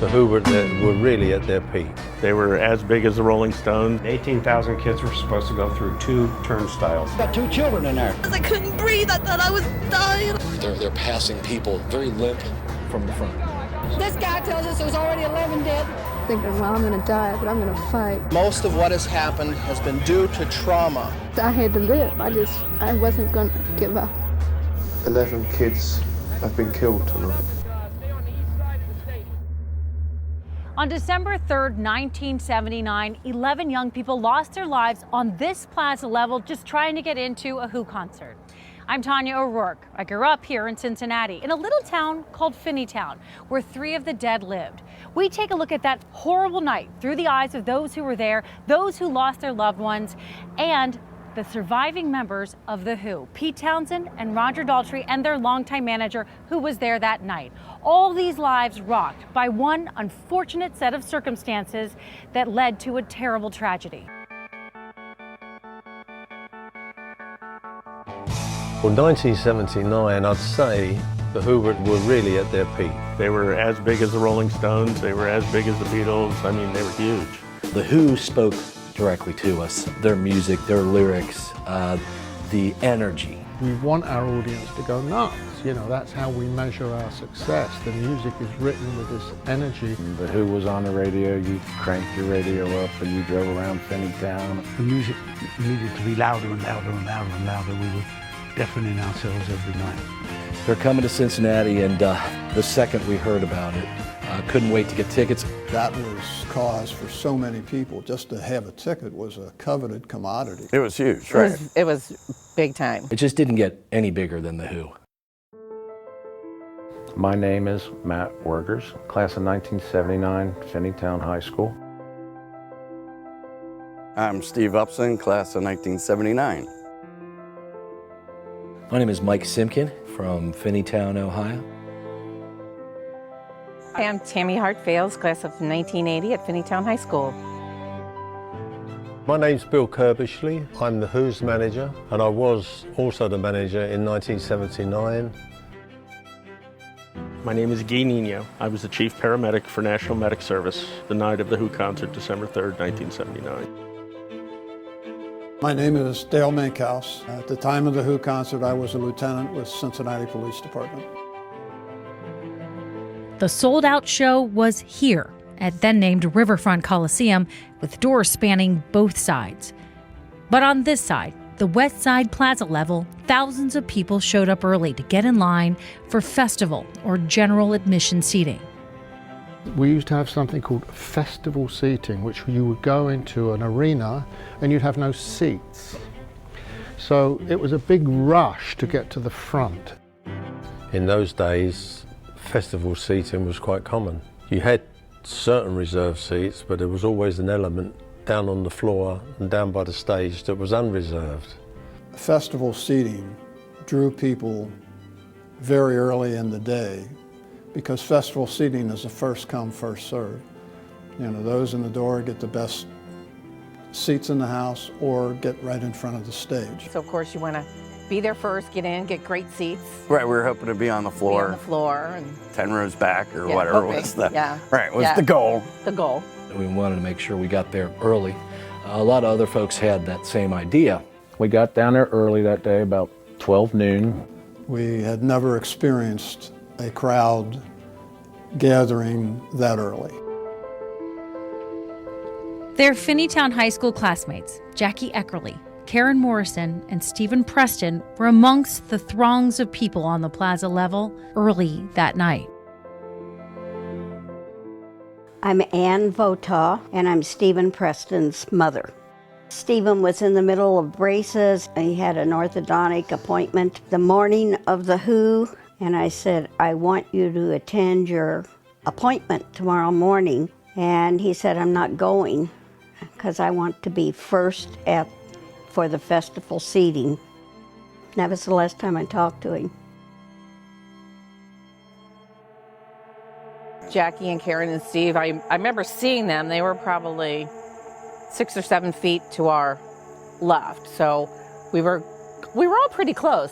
The Who were really at their peak. They were as big as the Rolling Stones. 18,000 kids were supposed to go through 2 turnstiles. Got 2 children in there. I couldn't breathe. I thought I was dying. They're passing people very limp from the front. This guy tells us there's already 11 dead. Thinking, well, I'm gonna die, but I'm gonna fight. Most of what has happened has been due to trauma. I had to live. I wasn't gonna give up. 11 kids have been killed tonight. On December 3rd, 1979, 11 young people lost their lives on this plaza level just trying to get into a Who concert. I'm Tanya O'Rourke. I grew up here in Cincinnati, in a little town called Finneytown, where 3 of the dead lived. We take a look at that horrible night through the eyes of those who were there, those who lost their loved ones, and the surviving members of the Who, Pete Townshend and Roger Daltrey, and their longtime manager who was there that night. All these lives rocked by one unfortunate set of circumstances that led to a terrible tragedy. Well, 1979, I'd say the Who were really at their peak. They were as big as the Rolling Stones. They were as big as the Beatles. I mean, they were huge. The Who spoke directly to us. Their music, their lyrics, the energy. We want our audience to go nuts. You know, that's how we measure our success. The music is written with this energy. The Who was on the radio, you cranked your radio up and you drove around Finneytown. The music needed to be louder and louder and louder and louder. We were deafening ourselves every night. They're coming to Cincinnati, and the second we heard about it, couldn't wait to get tickets. That was cause for so many people. Just to have a ticket was a coveted commodity. It was huge, right? It was big time. It just didn't get any bigger than the Who. My name is Matt Wergers, class of 1979, Finneytown High School. I'm Steve Upson, class of 1979. My name is Mike Simkin from Finneytown, Ohio. I'm Tammy Hart-Fales, class of 1980 at Finneytown High School. My name's Bill Kirbishley. I'm the Who's manager, and I was also the manager in 1979. My name is Guy Nino. I was the chief paramedic for National Medic Service the night of the Who concert, December 3rd, 1979. My name is Dale Minkhouse. At the time of the Who concert, I was a lieutenant with Cincinnati Police Department. The sold-out show was here at then-named Riverfront Coliseum, with doors spanning both sides. But on this side, the West Side Plaza level, thousands of people showed up early to get in line for festival or general admission seating. We used to have something called festival seating, which you would go into an arena and you'd have no seats. So it was a big rush to get to the front. In those days, festival seating was quite common. You had certain reserved seats, but there was always an element down on the floor and down by the stage that was unreserved. Festival seating drew people very early in the day, because festival seating is a first come, first served. You know, those in the door get the best seats in the house or get right in front of the stage. So of course you want to be there first, get in, get great seats. Right, we were hoping to be on the floor. Be on the floor. And 10 rows back or yeah, whatever hoping. was the, yeah. right, was the goal. The goal. We wanted to make sure we got there early. A lot of other folks had that same idea. We got down there early that day, about 12 noon. We had never experienced a crowd gathering that early. Their Finneytown High School classmates, Jackie Eckerly, Karen Morrison, and Stephen Preston, were amongst the throngs of people on the plaza level early that night. I'm Ann Votaw, and I'm Stephen Preston's mother. Stephen was in the middle of braces. He had an orthodontic appointment the morning of the Who, and I said, I want you to attend your appointment tomorrow morning. And he said, I'm not going because I want to be first for the festival seating. That was the last time I talked to him. Jackie and Karen and Steve, I remember seeing them. They were probably 6 or 7 feet to our left. So we were all pretty close.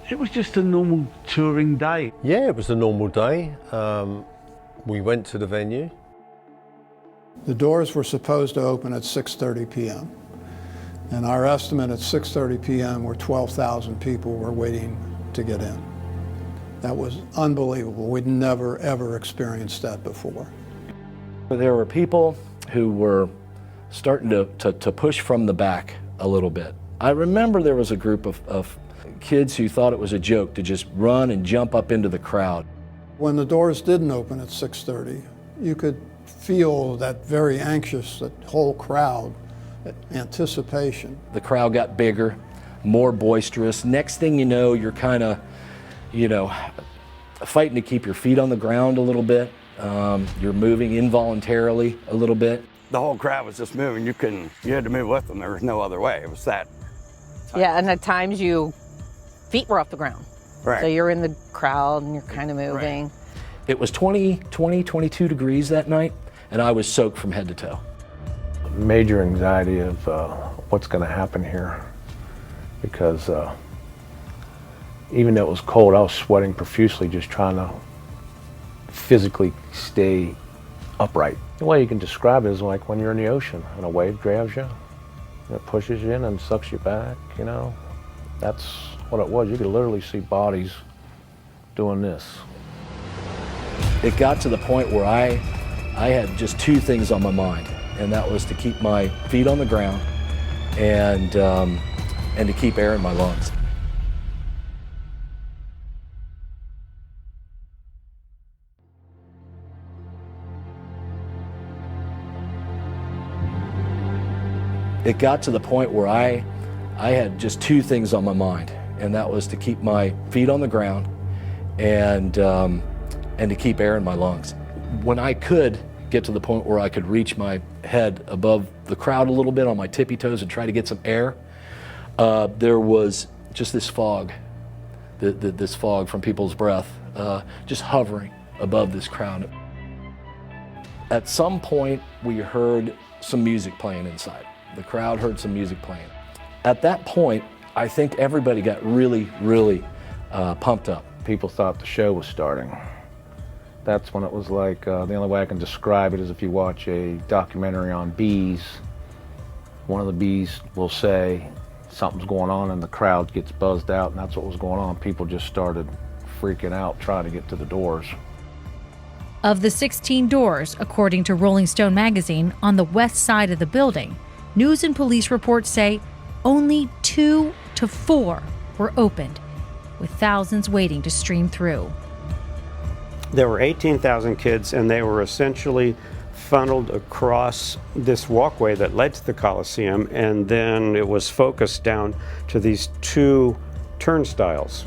It was just a normal touring day. Yeah, it was a normal day. We went to the venue. The doors were supposed to open at 6:30 p.m. And our estimate at 6:30 p.m. were 12,000 people were waiting to get in. That was unbelievable. We'd never, ever experienced that before. There were people who were starting to push from the back a little bit. I remember there was a group of kids who thought it was a joke to just run and jump up into the crowd. When the doors didn't open at 6:30, you could feel that very anxious, that whole crowd, that anticipation. The crowd got bigger, more boisterous. Next thing you know, you're kind of, fighting to keep your feet on the ground a little bit. You're moving involuntarily a little bit. The whole crowd was just moving. You had to move with them. There was no other way. It was that. Yeah, and at times feet were off the ground. Right. So you're in the crowd and you're kind of moving. Right. It was 22 degrees that night, and I was soaked from head to toe. Major anxiety of what's going to happen here, because even though it was cold, I was sweating profusely just trying to physically stay upright. The way you can describe it is like when you're in the ocean and a wave grabs you, and it pushes you in and sucks you back, That's what it was. You could literally see bodies doing this. It got to the point where I had just two things on my mind, and that was to keep my feet on the ground and to keep air in my lungs. It got to the point where I had just two things on my mind, and that was to keep my feet on the ground and to keep air in my lungs. When I could get to the point where I could reach my head above the crowd a little bit on my tippy toes and try to get some air, there was just this fog, this fog from people's breath, just hovering above this crowd. At some point, we heard some music playing inside. The crowd heard some music playing. At that point, I think everybody got really, really pumped up. People thought the show was starting. That's when it was like, the only way I can describe it is if you watch a documentary on bees, one of the bees will say something's going on and the crowd gets buzzed out, and that's what was going on. People just started freaking out trying to get to the doors. Of the 16 doors, according to Rolling Stone magazine, on the west side of the building, news and police reports say only 2 to 4 were opened, with thousands waiting to stream through. There were 18,000 kids, and they were essentially funneled across this walkway that led to the Coliseum, and then it was focused down to these 2 turnstiles.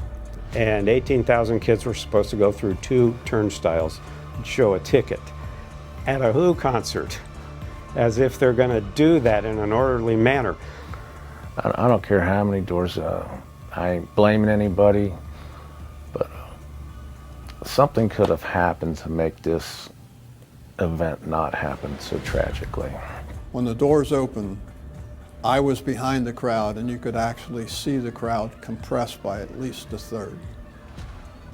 And 18,000 kids were supposed to go through 2 turnstiles and show a ticket at a Who concert, as if they're going to do that in an orderly manner. I don't care how many doors, I ain't blaming anybody, but something could have happened to make this event not happen so tragically. When the doors opened, I was behind the crowd, and you could actually see the crowd compressed by at least a third.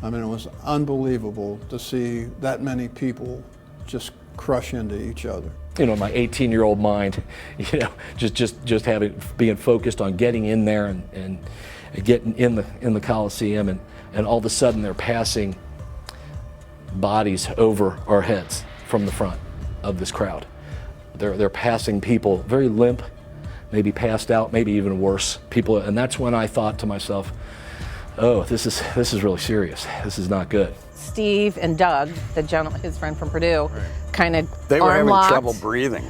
I mean, it was unbelievable to see that many people just crush into each other. My 18-year-old mind, just being focused on getting in there and getting in the Coliseum, and all of a sudden they're passing bodies over our heads from the front of this crowd. They're passing people very limp, maybe passed out, maybe even worse people, and that's when I thought to myself, oh, this is really serious. This is not good. Steve and Doug, the gentleman, his friend from Purdue, kind of They were having locked. trouble breathing.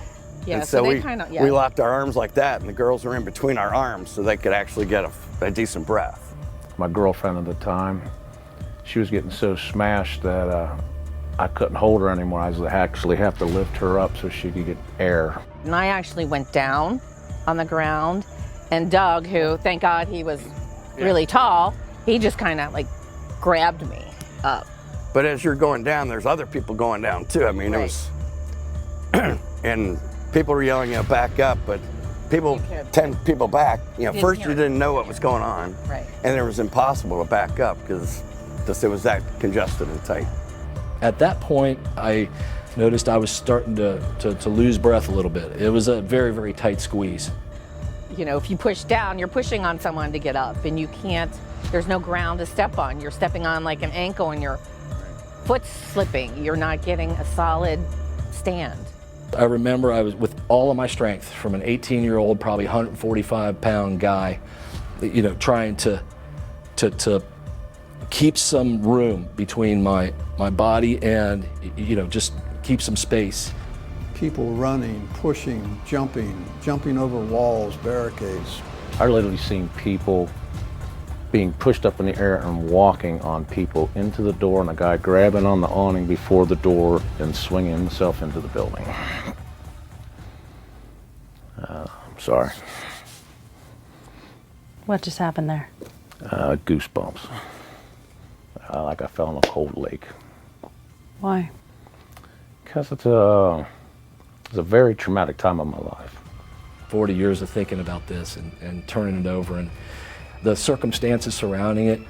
Yeah, and so so they kind of, we locked our arms like that, and the girls were in between our arms so they could actually get a decent breath. My girlfriend at the time, she was getting so smashed that I couldn't hold her anymore. I actually have to lift her up so she could get air. And I actually went down on the ground, and Doug, who, thank God he was really tall, he just kind of like grabbed me up. But as you're going down, there's other people going down too. I mean, It was, and people were yelling, back up, but 10 people back, first you didn't know what was going on. Right. And it was impossible to back up because it was that congested and tight. At that point, I noticed I was starting to lose breath a little bit. It was a very, very tight squeeze. You know, if you push down, you're pushing on someone to get up, and you can't, there's no ground to step on. You're stepping on like an ankle and your foot's slipping. You're not getting a solid stand. I remember I was with all of my strength from an 18-year-old, probably 145-pound guy, you know, trying to keep some room between my body and, you know, just keep some space. People running, pushing, jumping over walls, barricades. I literally seen people being pushed up in the air and walking on people into the door, and a guy grabbing on the awning before the door and swinging himself into the building. I'm sorry. What just happened there? Goosebumps. Like I fell in a cold lake. Why? Because it's a very traumatic time of my life. 40 years of thinking about this and turning it over, and the circumstances surrounding it,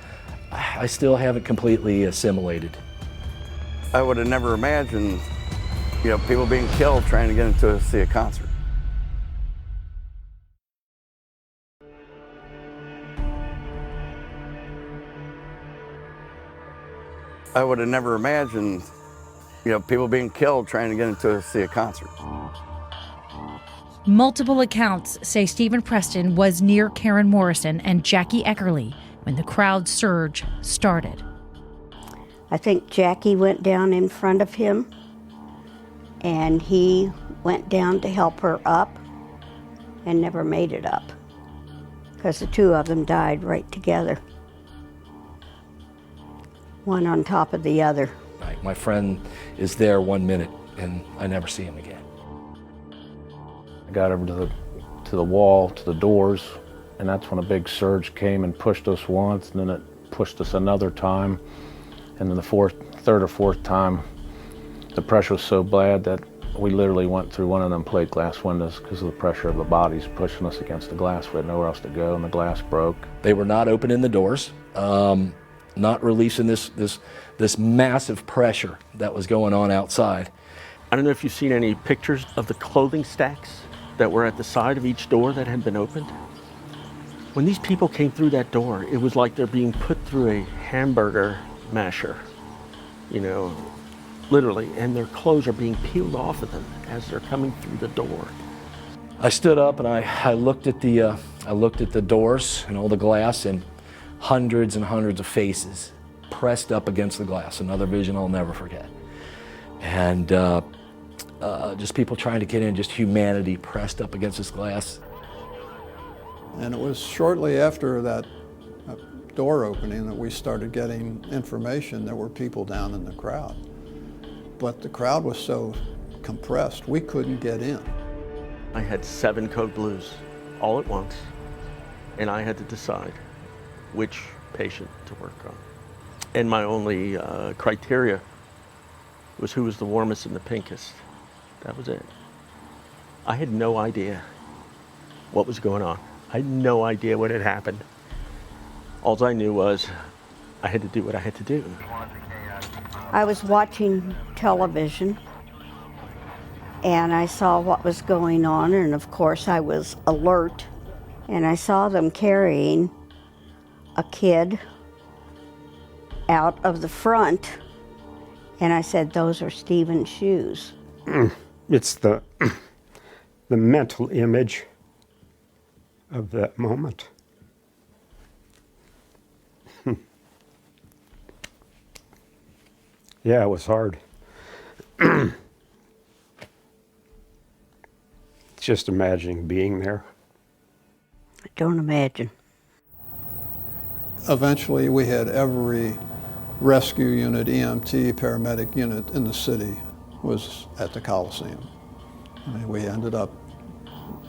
I still haven't completely assimilated. I would have never imagined, you know, people being killed trying to get into see a concert. I would have never imagined, you know, people being killed trying to get into see a concert. Multiple accounts say Stephen Preston was near Karen Morrison and Jackie Eckerly when the crowd surge started. I think Jackie went down in front of him, and he went down to help her up and never made it up because the two of them died right together, one on top of the other. My friend is there 1 minute and I never see him again. I got over to the wall, to the doors, and that's when a big surge came and pushed us once, and then it pushed us another time, and then the third or fourth time, the pressure was so bad that we literally went through one of them plate glass windows because of the pressure of the bodies pushing us against the glass. We had nowhere else to go, and the glass broke. They were not opening the doors, not releasing this massive pressure that was going on outside. I don't know if you've seen any pictures of the clothing stacks that were at the side of each door that had been opened. When these people came through that door, it was like they're being put through a hamburger masher, you know, literally, and their clothes are being peeled off of them as they're coming through the door. I stood up and I looked at the doors and all the glass, and hundreds and hundreds of faces pressed up against the glass. Another vision I'll never forget. And just people trying to get in, just humanity pressed up against this glass. And it was shortly after that door opening that we started getting information there were people down in the crowd. But the crowd was so compressed, we couldn't get in. I had 7 code blues all at once, and I had to decide which patient to work on. And my only criteria was who was the warmest and the pinkest. That was it. I had no idea what was going on. I had no idea what had happened. All I knew was I had to do what I had to do. I was watching television, and I saw what was going on, and of course I was alert, and I saw them carrying a kid out of the front, and I said, those are Stephen's shoes. It's the mental image of that moment. Yeah, it was hard. Just imagining being there. I don't imagine. Eventually, we had every rescue unit, EMT, paramedic unit in the city was at the Coliseum. I mean, we ended up,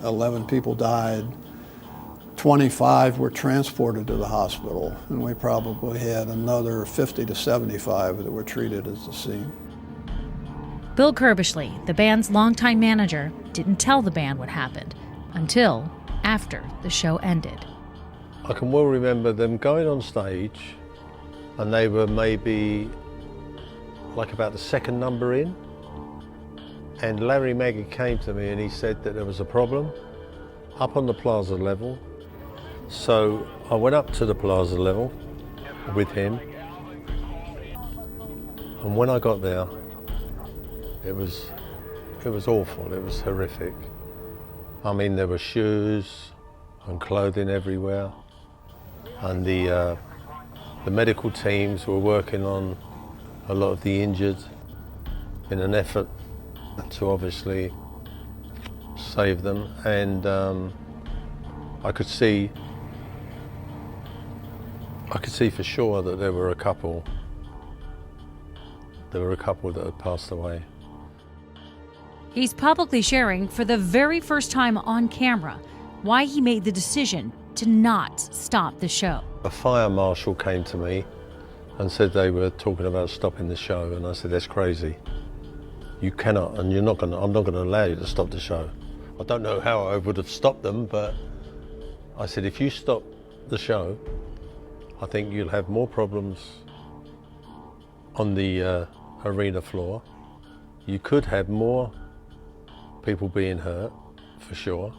11 people died, 25 were transported to the hospital, and we probably had another 50 to 75 that were treated at the scene. Bill Kerbishley, the band's longtime manager, didn't tell the band what happened until after the show ended. I can well remember them going on stage, and they were maybe like about the second number in, and Larry Maggie came to me and he said that there was a problem up on the plaza level. So I went up to the plaza level with him, and when I got there, it was awful, it was horrific. I mean, there were shoes and clothing everywhere, and the medical teams were working on a lot of the injured in an effort to obviously save them, and I could see for sure that there were a couple that had passed away. He's publicly sharing for the very first time on camera why he made the decision to not stop the show. A fire marshal came to me and said they were talking about stopping the show, and I said, that's crazy. You cannot, and I'm not going to allow you to stop the show. I don't know how I would have stopped them, but I said, if you stop the show, I think you'll have more problems on the arena floor. You could have more people being hurt, for sure.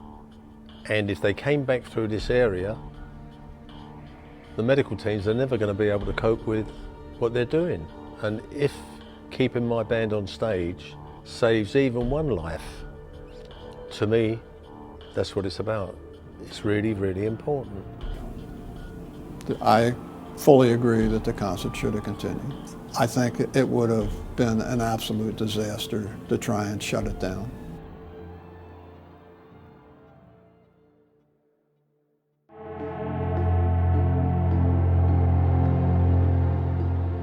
And if they came back through this area, the medical teams are never going to be able to cope with what they're doing. And if keeping my band on stage saves even one life, to me, that's what it's about. It's really, really important. I fully agree that the concert should have continued. I think it would have been an absolute disaster to try and shut it down.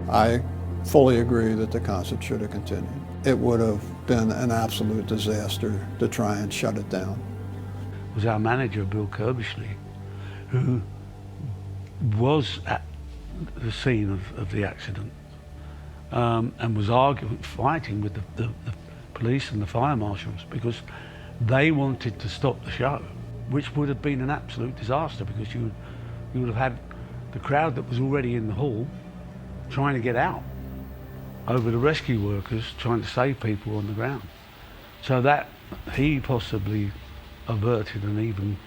I fully agree that the concert should have continued. It would have been an absolute disaster to try and shut it down. It was our manager, Bill Kirbishley, who was at the scene of the accident and was fighting with the police and the fire marshals because they wanted to stop the show, which would have been an absolute disaster because you would have had the crowd that was already in the hall trying to get out over the rescue workers trying to save people on the ground. So that he possibly averted an even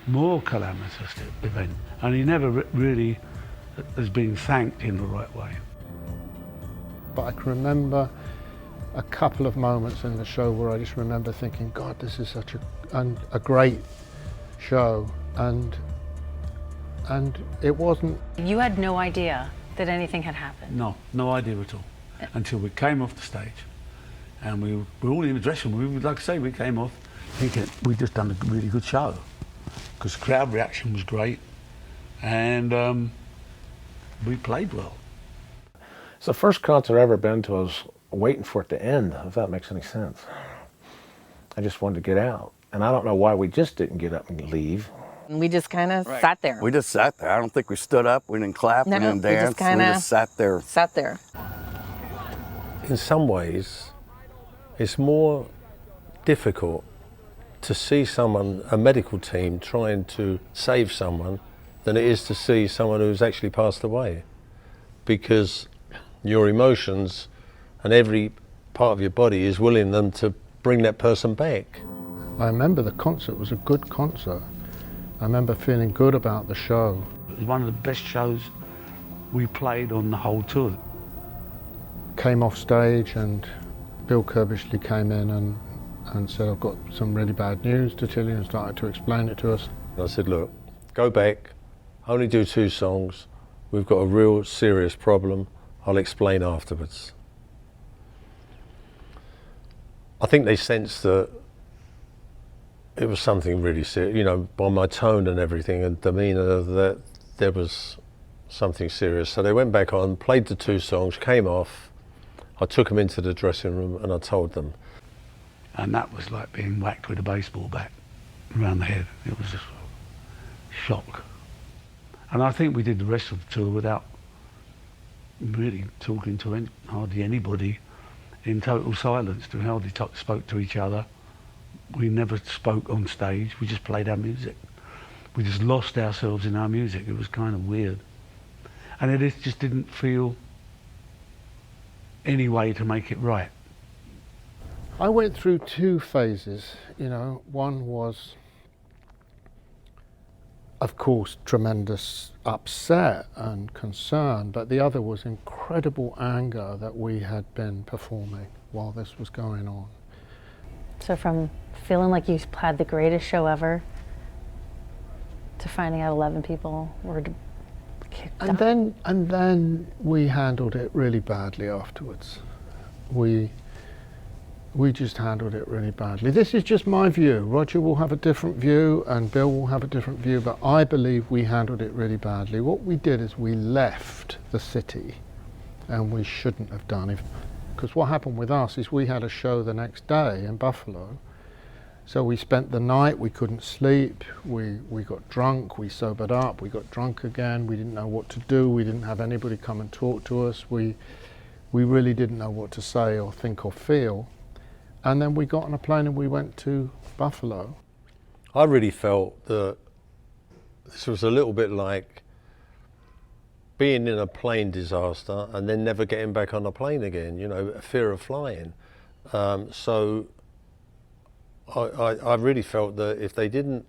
more calamitous event, and he never really has been thanked in the right way. But I can remember a couple of moments in the show where I just remember thinking, God, this is such a great show, and it wasn't. You had no idea that anything had happened? No idea at all. Until we came off the stage, and we were all in the dressing room. Like I say, we came off thinking we'd just done a really good show because the crowd reaction was great, and we played well. It's the first concert I've ever been to. I was waiting for it to end, if that makes any sense. I just wanted to get out, and I don't know why we just didn't get up and leave. We just kind of sat there. We just sat there. I don't think we stood up, we didn't clap, we didn't dance, we just sat there. Sat there. In some ways, it's more difficult to see someone, a medical team, trying to save someone than it is to see someone who's actually passed away. Because your emotions and every part of your body is willing them to bring that person back. I remember the concert was a good concert. I remember feeling good about the show. It was one of the best shows we played on the whole tour. Came off stage and Bill Kirbishley came in and said, I've got some really bad news to tell you, and started to explain it to us. And I said, look, go back, only do 2 songs. We've got a real serious problem. I'll explain afterwards. I think they sensed that it was something really serious, you know, by my tone and everything and demeanour, that there was something serious. So they went back on, played the 2 songs, came off. I took them into the dressing room and I told them. And that was like being whacked with a baseball bat around the head. It was just a shock. And I think we did the rest of the tour without really talking to hardly anybody, in total silence. We hardly spoke to each other. We never spoke on stage, we just played our music. We just lost ourselves in our music. It was kind of weird. And it just didn't feel any way to make it right. I went through two phases, you know. One was, of course, tremendous upset and concern, but the other was incredible anger that we had been performing while this was going on. So from feeling like you had the greatest show ever to finding out 11 people were kicked out. And then we handled it really badly afterwards. We just handled it really badly. This is just my view. Roger will have a different view and Bill will have a different view, but I believe we handled it really badly. What we did is we left the city, and we shouldn't have done. Because what happened with us is we had a show the next day in Buffalo. So we spent the night, we couldn't sleep, we got drunk, we sobered up, we got drunk again, we didn't know what to do, we didn't have anybody come and talk to us, we really didn't know what to say or think or feel. And then we got on a plane and we went to Buffalo. I really felt that this was a little bit like being in a plane disaster and then never getting back on a plane again, you know, a fear of flying. So I really felt that if they didn't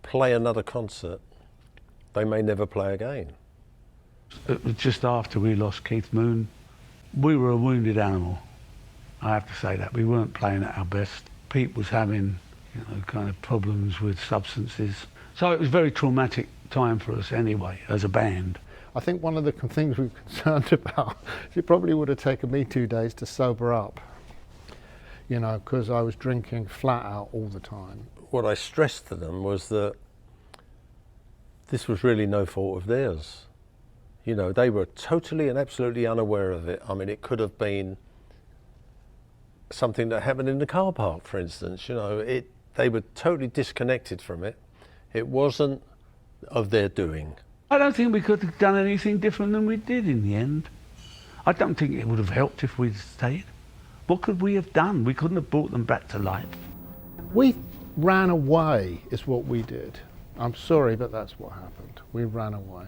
play another concert, they may never play again. It was just after we lost Keith Moon. We were a wounded animal. I have to say that. We weren't playing at our best. Pete was having, you know, kind of problems with substances. So it was a very traumatic time for us anyway, as a band. I think one of the things we were concerned about is it probably would have taken me 2 days to sober up, you know, because I was drinking flat out all the time. What I stressed to them was that this was really no fault of theirs. You know, they were totally and absolutely unaware of it. I mean, it could have been something that happened in the car park, for instance. You know, they were totally disconnected from it. It wasn't of their doing. I don't think we could have done anything different than we did in the end. I don't think it would have helped if we'd stayed. What could we have done? We couldn't have brought them back to life. We ran away is what we did. I'm sorry, but that's what happened. We ran away.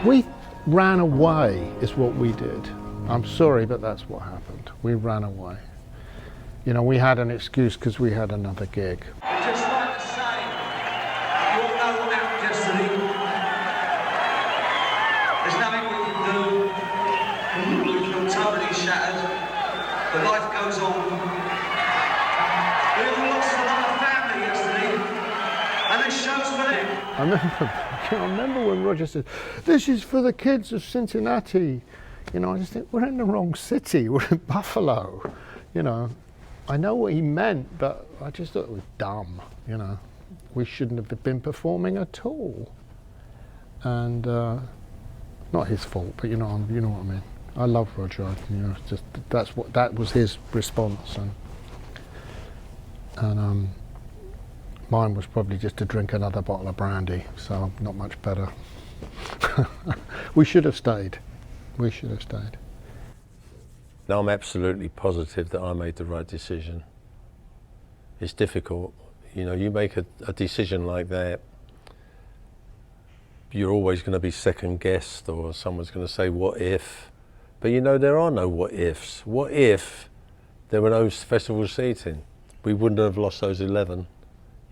We ran away is what we did. I'm sorry, but that's what happened. We ran away. You know, we had an excuse because we had another gig. Just like to say, you all know what happened yesterday. There's nothing we can do. We feel totally shattered. But life goes on. We all lost another family yesterday, and this show's for them. I remember when Roger said, "This is for the kids of Cincinnati." You know, I just think, we're in the wrong city. We're in Buffalo. You know, I know what he meant, but I just thought it was dumb. You know, we shouldn't have been performing at all. And not his fault, but you know what I mean. I love Roger. You know, just that was his response, and mine was probably just to drink another bottle of brandy, so not much better. We should have stayed. We should have stayed. Now I'm absolutely positive that I made the right decision. It's difficult. You know, you make a decision like that, you're always going to be second guessed, or someone's going to say, what if? But you know, there are no what ifs. What if there were no festival seating? We wouldn't have lost those 11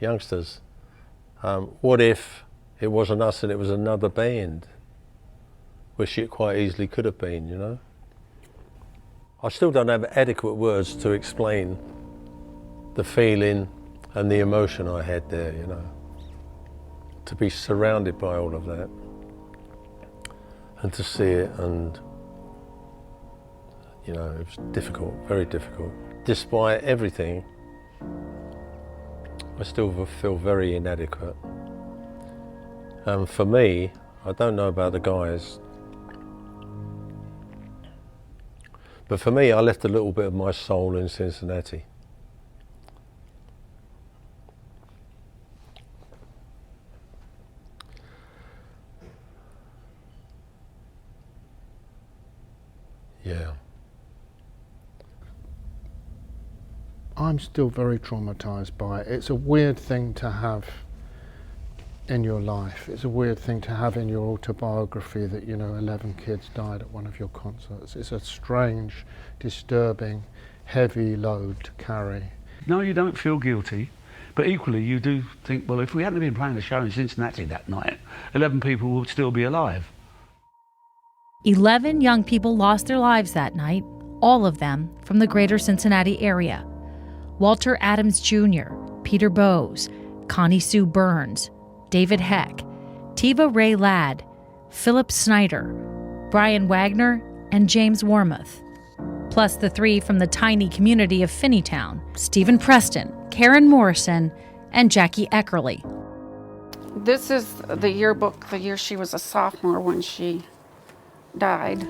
youngsters. What if it wasn't us and it was another band, which it quite easily could have been, you know? I still don't have adequate words to explain the feeling and the emotion I had there, you know? To be surrounded by all of that and to see it, and you know, it was difficult, very difficult. Despite everything, I still feel very inadequate. And for me, I don't know about the guys, but for me, I left a little bit of my soul in Cincinnati. Yeah. I'm still very traumatized by it. It's a weird thing to have in your life. It's a weird thing to have in your autobiography that, you know, 11 kids died at one of your concerts. It's a strange, disturbing, heavy load to carry. No, you don't feel guilty, but equally you do think, well, if we hadn't been playing a show in Cincinnati that night, 11 people would still be alive. 11 young people lost their lives that night, all of them from the greater Cincinnati area. Walter Adams Jr., Peter Bowes, Connie Sue Burns, David Heck, Tiva Ray Ladd, Philip Snyder, Brian Wagner, and James Wormuth. Plus the 3 from the tiny community of Finneytown, Stephen Preston, Karen Morrison, and Jackie Eckerly. This is the yearbook, the year she was a sophomore when she died.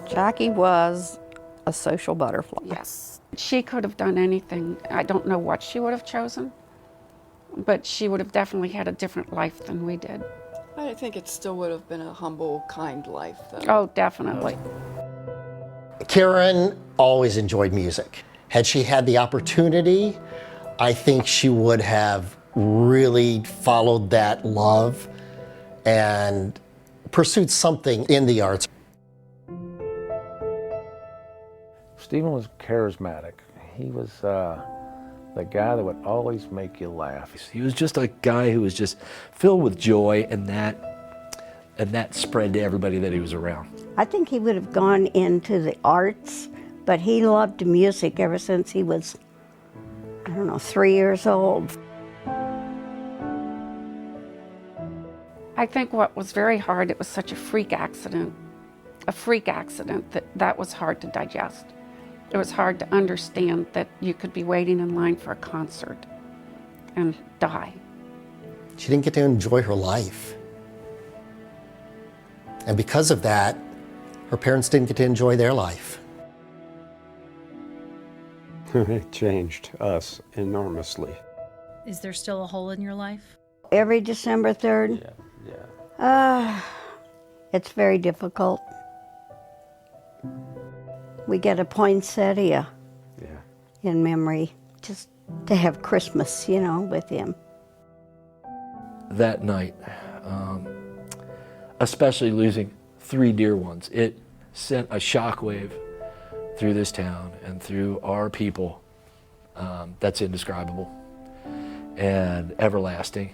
Jackie was a social butterfly. Yes. She could have done anything. I don't know what she would have chosen, but she would have definitely had a different life than we did. I think it still would have been a humble, kind life, though. Oh, definitely. Karen always enjoyed music. Had she had the opportunity, I think she would have really followed that love and pursued something in the arts. Stephen was charismatic. He was the guy that would always make you laugh. He was just a guy who was just filled with joy, and that spread to everybody that he was around. I think he would have gone into the arts, but he loved music ever since he was, I don't know, 3 years old. I think what was very hard, it was such a freak accident that was hard to digest. It was hard to understand that you could be waiting in line for a concert and die. She didn't get to enjoy her life. And because of that, her parents didn't get to enjoy their life. It changed us enormously. Is there still a hole in your life? Every December 3rd? It's very difficult. We get a poinsettia in memory, just to have Christmas, you know, with him. That night, especially losing 3 dear ones, it sent a shockwave through this town and through our people that's indescribable and everlasting.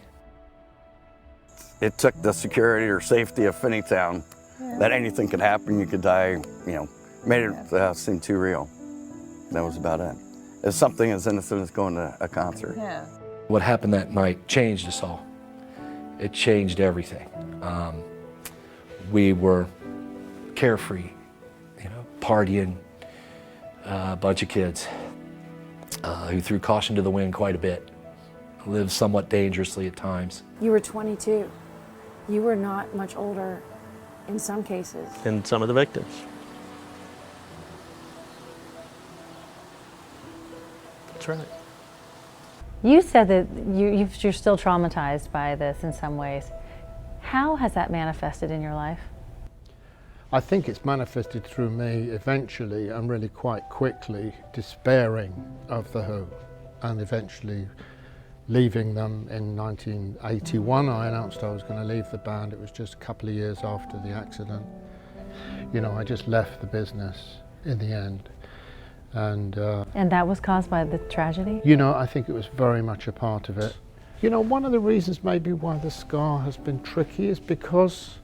It took the security or safety of Finneytown that anything could happen, you could die, you know, made it seem too real. That was about it. It's something as innocent as going to a concert. Yeah. What happened that night changed us all. It changed everything. We were carefree, you know, partying, a bunch of kids who threw caution to the wind quite a bit, lived somewhat dangerously at times. You were 22. You were not much older in some cases. And some of the victims. That's right. You said that you're still traumatized by this in some ways. How has that manifested in your life? I think it's manifested through me eventually and really quite quickly despairing of The Who, and eventually leaving them in 1981. I announced I was going to leave the band. It was just a couple of years after the accident. You know, I just left the business in the end. And that was caused by the tragedy? You know, I think it was very much a part of it. You know, one of the reasons maybe why the scar has been tricky is because,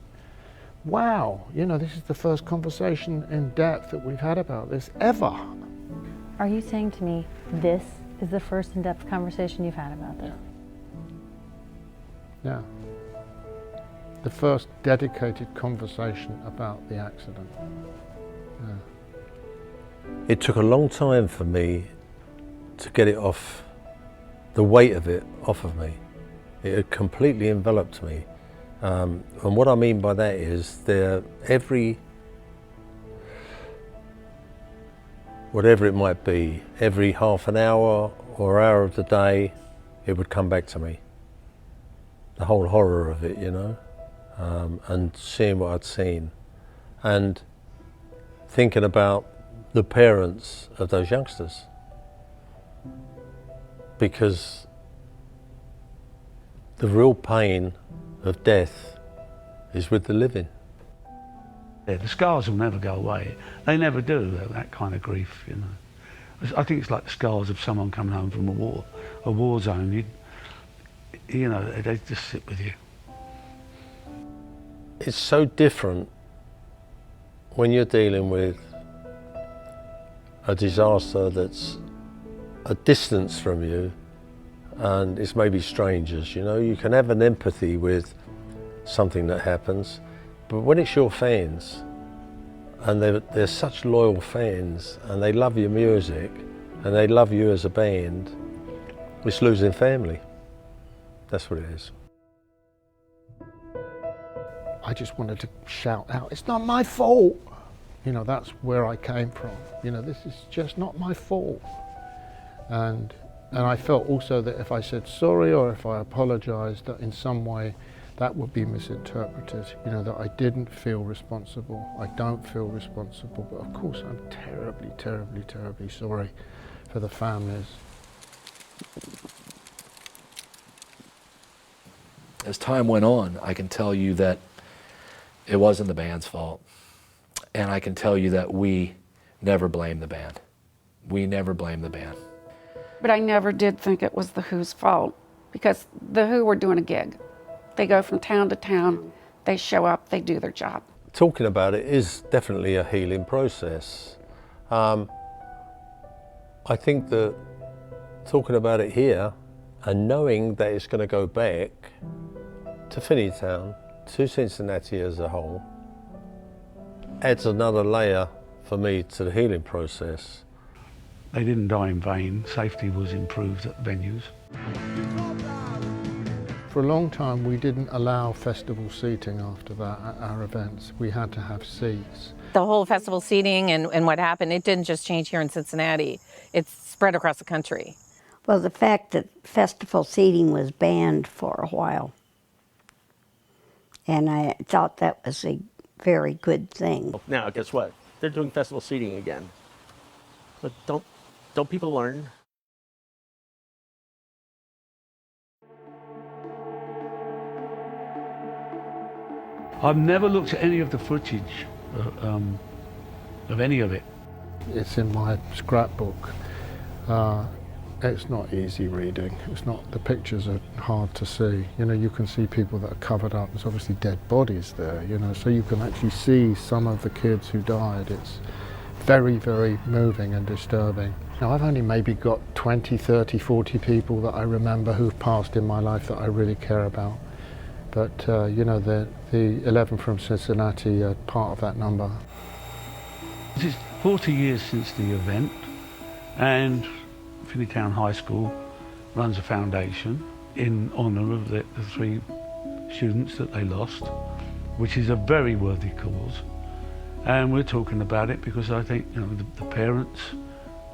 wow, you know, this is the first conversation in depth that we've had about this ever. Are you saying to me, this is the first in-depth conversation you've had about this? Yeah. The first dedicated conversation about the accident. Yeah. It took a long time for me to get it off, the weight of it off of me. It had completely enveloped me. And what I mean by that is whatever it might be, every half an hour or hour of the day, it would come back to me. The whole horror of it, you know, and seeing what I'd seen. And thinking about the parents of those youngsters. because the real pain of death is with the living. Yeah, the scars will never go away. They never do, that kind of grief, you know. I think it's like the scars of someone coming home from a war zone. You know, they just sit with you. It's so different when you're dealing with a disaster that's a distance from you, and it's maybe strangers, you know. You can have an empathy with something that happens, but when it's your fans, and they're such loyal fans, and they love your music, and they love you as a band, it's losing family. That's what it is. I just wanted to shout out, it's not my fault. You know, that's where I came from. You know, this is just not my fault. And I felt also that if I said sorry or if I apologized, that in some way that would be misinterpreted. You know, that I didn't feel responsible. I don't feel responsible, but of course I'm terribly, terribly, terribly sorry for the families. As time went on, I can tell you that it wasn't the band's fault. And I can tell you that we never blamed the band. We never blamed the band. But I never did think it was the Who's fault, because the Who were doing a gig. They go from town to town, they show up, they do their job. Talking about it is definitely a healing process. I think that talking about it here and knowing that it's going to go back to Finneytown, to Cincinnati as a whole, adds another layer for me to the healing process. They didn't die in vain. Safety was improved at venues. For a long time we didn't allow festival seating after that at our events. We had to have seats. The whole festival seating and what happened, it didn't just change here in Cincinnati. It's spread across the country. Well, the fact that festival seating was banned for a while, and I thought that was a very good thing. Now, guess what? They're doing festival seating again. But don't people learn? I've never looked at any of the footage of any of it. It's in my scrapbook. It's not easy reading. It's not, the pictures are hard to see. You know, you can see people that are covered up. There's obviously dead bodies there, you know, so you can actually see some of the kids who died. It's very, very moving and disturbing. Now, I've only maybe got 20, 30, 40 people that I remember who've passed in my life that I really care about. But, you know, the 11 from Cincinnati are part of that number. It's 40 years since the event, and Finneytown High School runs a foundation in honour of the 3 students that they lost, which is a very worthy cause. And we're talking about it because I think, you know, the parents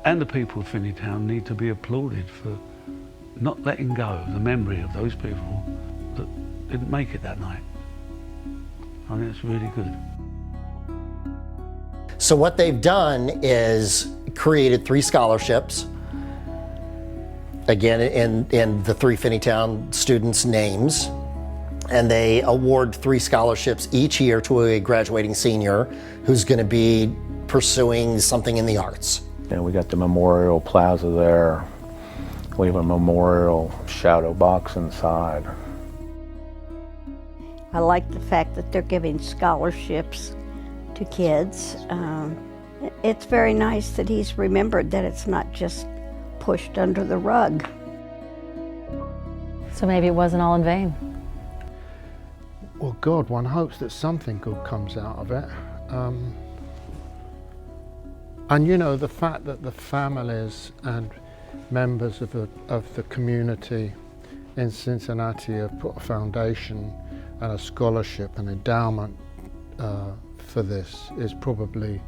and the people of Finneytown need to be applauded for not letting go of the memory of those people that didn't make it that night. I think it's really good. So what they've done is created 3 scholarships, again in the 3 Finneytown students' names, and they award 3 scholarships each year to a graduating senior who's going to be pursuing something in the arts. And we got the memorial plaza there. We have a memorial shadow box inside. I like the fact that they're giving scholarships to kids. It's very nice that he's remembered that it's not just pushed under the rug. So maybe it wasn't all in vain. Well, God, one hopes that something good comes out of it. And you know, the fact that the families and members of the community in Cincinnati have put a foundation and a scholarship and endowment for this is probably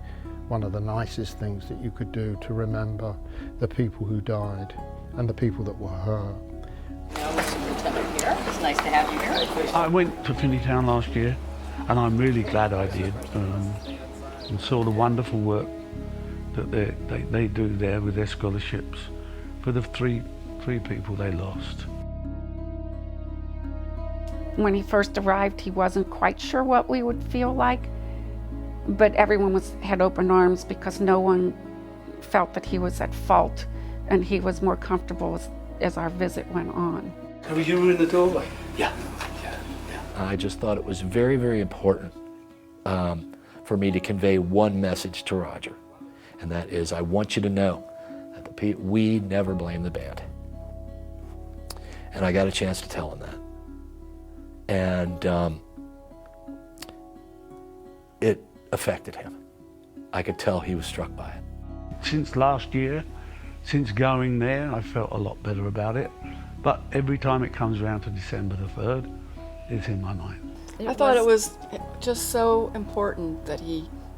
one of the nicest things that you could do to remember the people who died and the people that were hurt. It's nice to have you here. I went to Finneytown last year, and I'm really glad I did, and saw the wonderful work that they do there with their scholarships for the 3 3 people they lost. When he first arrived, he wasn't quite sure what we would feel like, but everyone had open arms because no one felt that he was at fault, and he was more comfortable as our visit went on. So you were in the doorway? Yeah. I just thought it was very, very important for me to convey one message to Roger, and that is, I want you to know that we never blame the band. And I got a chance to tell him that. And it affected him. I could tell he was struck by it. Since last year, since going there, I felt a lot better about it. But every time it comes around to December the 3rd, it's in my mind. I thought it was just so important that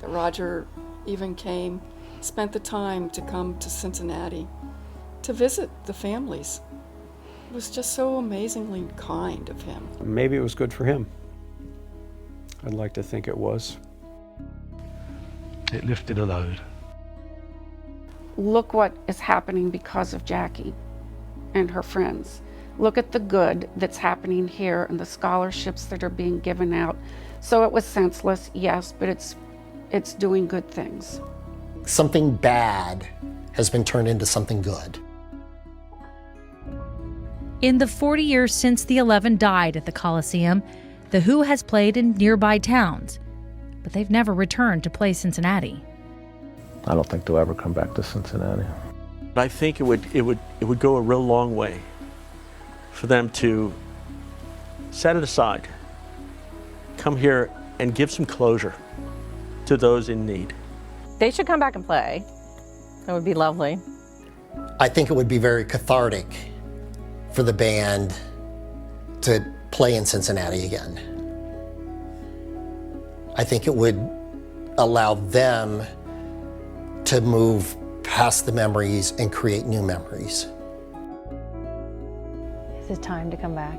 Roger even came, spent the time to come to Cincinnati to visit the families. It was just so amazingly kind of him. Maybe it was good for him. I'd like to think it was. It lifted a load. Look what is happening because of Jackie and her friends. Look at the good that's happening here and the scholarships that are being given out. So it was senseless, yes, but it's doing good things. Something bad has been turned into something good. In the 40 years since the 11 died at the Coliseum, The Who has played in nearby towns, but they've never returned to play Cincinnati. I don't think they'll ever come back to Cincinnati. I think it would go a real long way for them to set it aside, come here and give some closure to those in need. They should come back and play. That would be lovely. I think it would be very cathartic for the band to play in Cincinnati again. I think it would allow them to move past the memories and create new memories. Is it time to come back?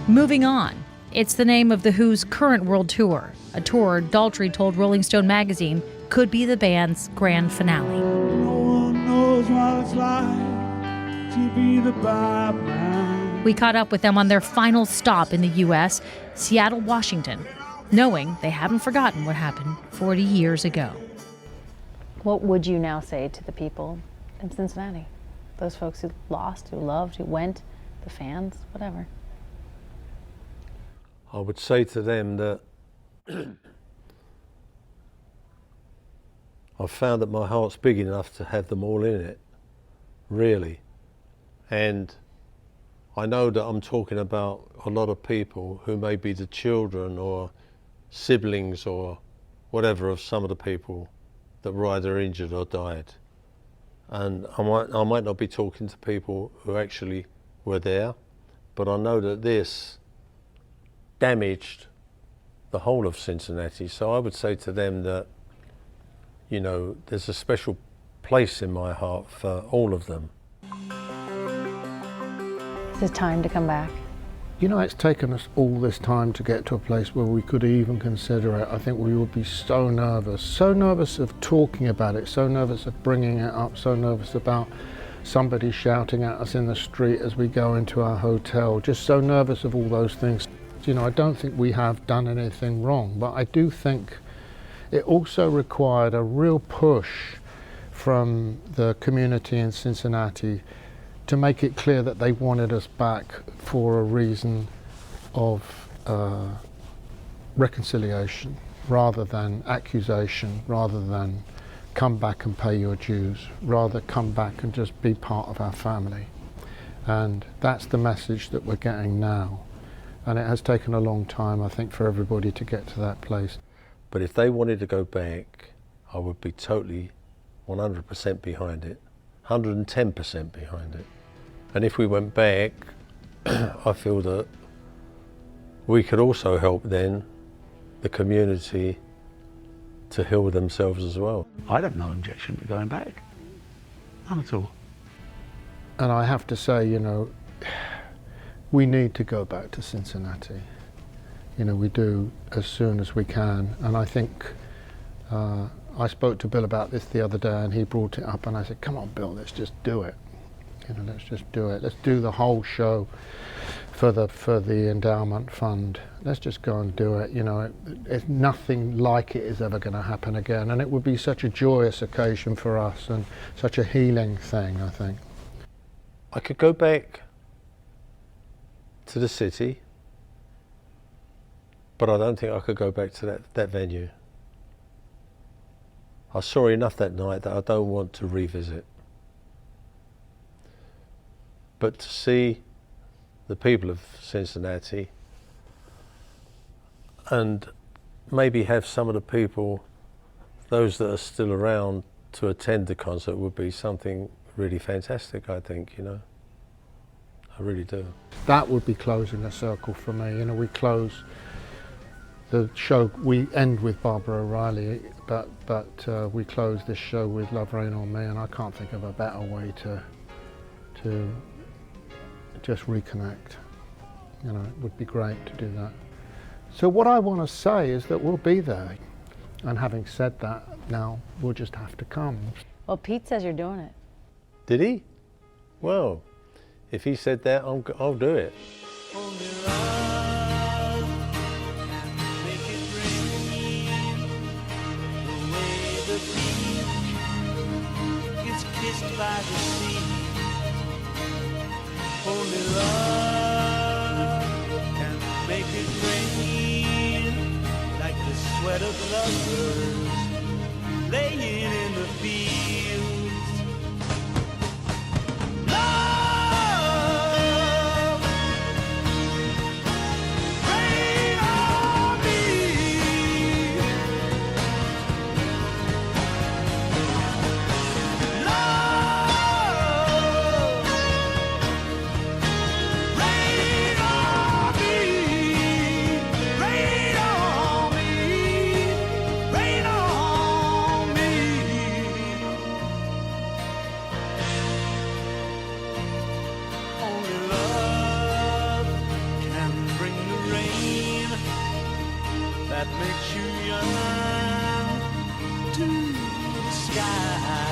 Moving on, it's the name of The Who's current world tour, a tour Daltrey told Rolling Stone magazine could be the band's grand finale. No one knows what it's like to be the bad man. We caught up with them on their final stop in the U.S., Seattle, Washington, knowing they haven't forgotten what happened 40 years ago. What would you now say to the people in Cincinnati? Those folks who lost, who loved, who went, the fans, whatever. I would say to them that I've found that my heart's big enough to have them all in it, really. And I know that I'm talking about a lot of people who may be the children or siblings or whatever of some of the people that were either injured or died. And I might not be talking to people who actually were there, but I know that this damaged the whole of Cincinnati. So I would say to them that, you know, there's a special place in my heart for all of them. Is it time to come back? You know, it's taken us all this time to get to a place where we could even consider it. I think we would be so nervous of talking about it, so nervous of bringing it up, so nervous about somebody shouting at us in the street as we go into our hotel, just so nervous of all those things. You know, I don't think we have done anything wrong, but I do think it also required a real push from the community in Cincinnati to make it clear that they wanted us back for a reason of reconciliation rather than accusation, rather than come back and pay your dues, rather come back and just be part of our family. And that's the message that we're getting now. And it has taken a long time, I think, for everybody to get to that place. But if they wanted to go back, I would be totally 100% behind it, 110% behind it. And if we went back, I feel that we could also help then the community to heal themselves as well. I'd have no objection to going back. None at all. And I have to say, you know, we need to go back to Cincinnati. You know, we do as soon as we can. And I think, I spoke to Bill about this the other day and he brought it up and I said, come on Bill, let's just do it. You know, let's just do it. Let's do the whole show for the endowment fund. Let's just go and do it. You know, it's nothing like it is ever going to happen again. And it would be such a joyous occasion for us and such a healing thing, I think. I could go back to the city, but I don't think I could go back to that venue. I saw enough that night that I don't want to revisit. But to see the people of Cincinnati and maybe have some of the people, those that are still around, to attend the concert would be something really fantastic, I think, you know. I really do. That would be closing a circle for me. You know, we close the show, we end with Barbara O'Reilly, but we close this show with Love Rain on Me, and I can't think of a better way to just reconnect. You know, it would be great to do that. So what I want to say is that we'll be there. And having said that, now we'll just have to come. Well, Pete says you're doing it. Did he? Well, if he said that, I'll do it. Kissed by the sea. Only love can make it rain, like the sweat of lovers laying in the fields. Love, rain on me. That makes you yearn to the sky.